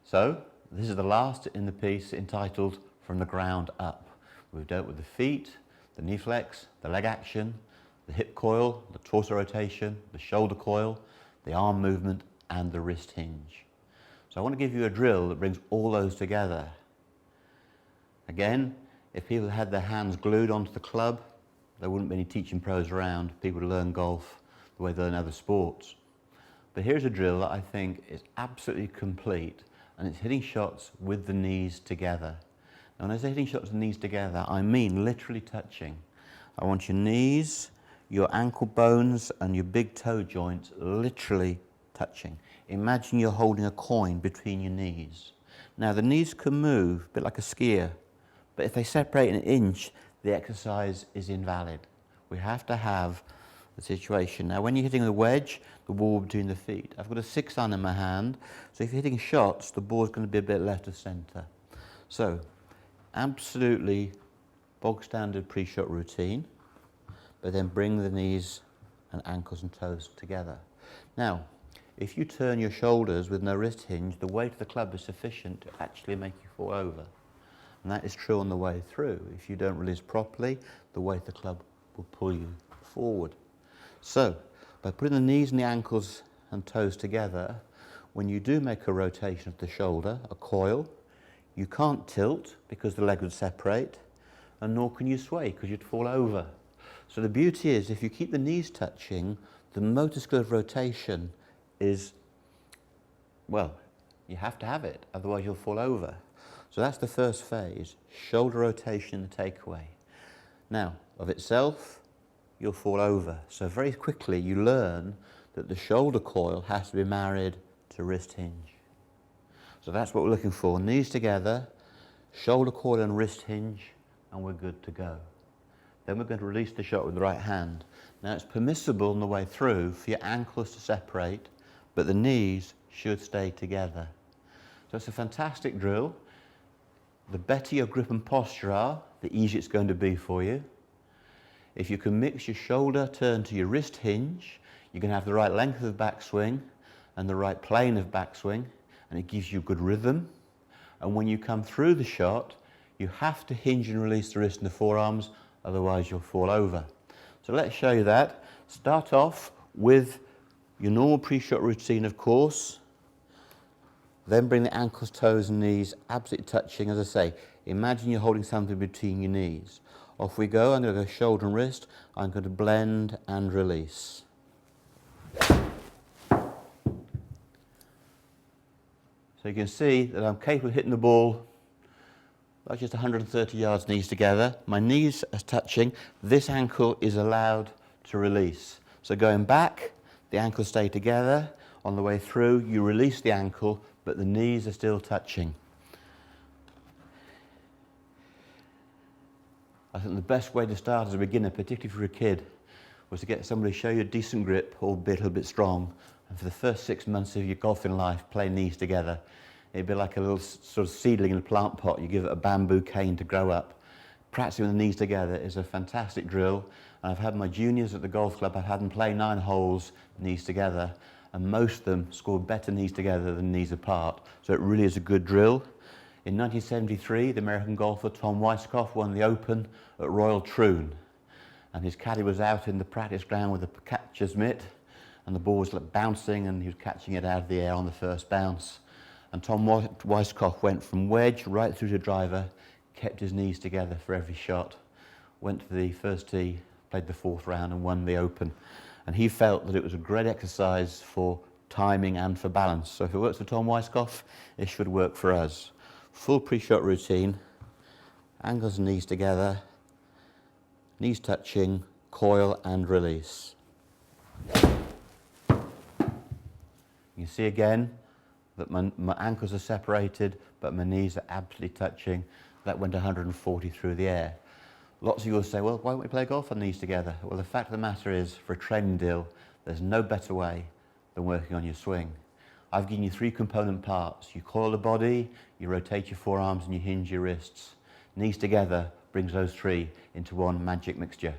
So this is the last in the piece entitled From the Ground Up. We've dealt with the feet, the knee flex, the leg action, the hip coil, the torso rotation, the shoulder coil, the arm movement and the wrist hinge. So I want to give you a drill that brings all those together. Again, if people had their hands glued onto the club, there wouldn't be any teaching pros around. People would learn golf the way they learn other sports. But here's a drill that I think is absolutely complete, and it's hitting shots with the knees together. Now, when I say hitting shots with the knees together, I mean literally touching. I want your knees, your ankle bones, and your big toe joints literally touching. Imagine you're holding a coin between your knees. Now, the knees can move a bit like a skier, but if they separate an inch, the exercise is invalid. We have to have the situation. Now, when you're hitting the wedge, the ball between the feet, I've got a 6-iron in my hand, so if you're hitting shots, the ball's going to be a bit left of centre. So, absolutely bog standard pre-shot routine, but then bring the knees and ankles and toes together. Now, if you turn your shoulders with no wrist hinge, the weight of the club is sufficient to actually make you fall over. And that is true on the way through. If you don't release properly, the weight of the club will pull you forward. So, by putting the knees and the ankles and toes together, when you do make a rotation of the shoulder, a coil, you can't tilt because the leg would separate, and nor can you sway because you'd fall over. So the beauty is, if you keep the knees touching, the motor skill of rotation is, well, you have to have it, otherwise you'll fall over. So that's the first phase, shoulder rotation in the takeaway. Now, of itself, you'll fall over. So very quickly you learn that the shoulder coil has to be married to wrist hinge. So that's what we're looking for, knees together, shoulder coil and wrist hinge, and we're good to go. Then we're going to release the shot with the right hand. Now, it's permissible on the way through for your ankles to separate, but the knees should stay together. So it's a fantastic drill. The better your grip and posture are, the easier it's going to be for you. If you can mix your shoulder turn to your wrist hinge, you're going to have the right length of backswing and the right plane of backswing, and it gives you good rhythm. And when you come through the shot, you have to hinge and release the wrist and the forearms, otherwise you'll fall over. So let's show you that. Start off with your normal pre-shot routine, of course. Then bring the ankles, toes and knees absolutely touching. As I say, imagine you're holding something between your knees. Off we go. I'm going to go shoulder and wrist. I'm going to blend and release. So you can see that I'm capable of hitting the ball about just 130 yards knees together. My knees are touching. This ankle is allowed to release. So going back, the ankles stay together. On the way through, you release the ankle, but the knees are still touching. I think the best way to start as a beginner, particularly for a kid, was to get somebody to show you a decent grip, albeit a little bit strong, and for the first 6 months of your golfing life, play knees together. It'd be like a little sort of seedling in a plant pot. You give it a bamboo cane to grow up. Practicing with the knees together is a fantastic drill, and I've had my juniors at the golf club, I've had them play 9 holes knees together, and most of them scored better knees together than knees apart. So it really is a good drill. In 1973, the American golfer Tom Weiskopf won the Open at Royal Troon, and his caddy was out in the practice ground with a catcher's mitt, and the ball was bouncing, and he was catching it out of the air on the first bounce. And Tom Weiskopf went from wedge right through to driver, kept his knees together for every shot, went to the first tee, played the 4th round and won the Open. And he felt that it was a great exercise for timing and for balance. So if it works for Tom Weiskopf, it should work for us. Full pre-shot routine, ankles and knees together, knees touching, coil and release. You see again that my ankles are separated, but my knees are absolutely touching. That went 140 through the air. Lots of you will say, well, why don't we play golf on knees together? Well, the fact of the matter is, for a training deal, there's no better way than working on your swing. I've given you 3 component parts. You coil the body, you rotate your forearms, and you hinge your wrists. Knees together brings those 3 into one magic mixture.